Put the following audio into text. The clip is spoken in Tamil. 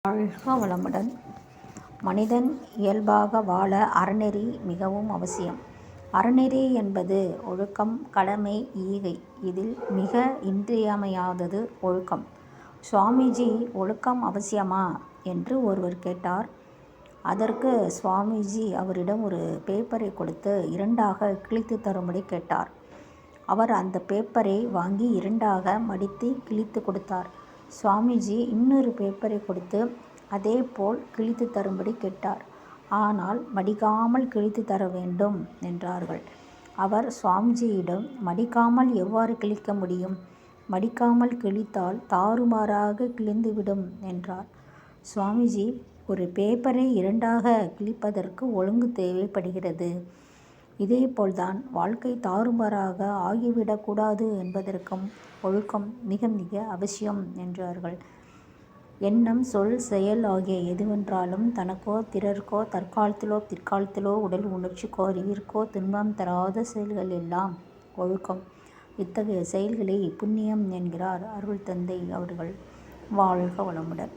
வாழ்க வளமுடன். மனிதன் இயல்பாக வாழ அறநெறி மிகவும் அவசியம். அறநெறி என்பது ஒழுக்கம், கடமை, ஈகை. இதில் மிக இன்றியமையாதது ஒழுக்கம். சுவாமிஜி, ஒழுக்கம் அவசியமா என்று ஒருவர் கேட்டார். அதற்கு சுவாமிஜி அவரிடம் ஒரு பேப்பரை கொடுத்து இரண்டாக கிழித்து தரும்படி கேட்டார். அவர் அந்த பேப்பரை வாங்கி இரண்டாக மடித்து கிழித்து கொடுத்தார். சுவாமிஜி இன்னொரு பேப்பரை கொடுத்து அதே போல் கிழித்து தரும்படி கேட்டார். ஆனால் மடிக்காமல் கிழித்து தர வேண்டும் என்றார்கள். அவர் சுவாமிஜியிடம், மடிக்காமல் எவ்வாறு கிழிக்க முடியும்? மடிக்காமல் கிழித்தால் தாறுமாறாக கிழிந்துவிடும் என்றார். சுவாமிஜி, ஒரு பேப்பரை இரண்டாக கிழிப்பதற்கு ஒழுங்கு தேவைப்படுகிறது. இதேபோல்தான் வாழ்க்கை தாறுமாறாக ஆகிவிடக்கூடாது என்பதற்கும் ஒழுக்கம் மிக மிக அவசியம் என்றார்கள். எண்ணம், சொல், செயல் ஆகிய எதுவென்றாலும் தனக்கோ பிறர்க்கோ தற்காலத்திலோ பிற்காலத்திலோ உடல் உணர்ச்சிக்கோ அறிவிற்கோ துன்பம் தராத செயல்கள் எல்லாம் ஒழுக்கம். இத்தகைய செயல்களை புண்ணியம் என்கிறார் அருள் தந்தை அவர்கள். வாழ்க வளமுடன்.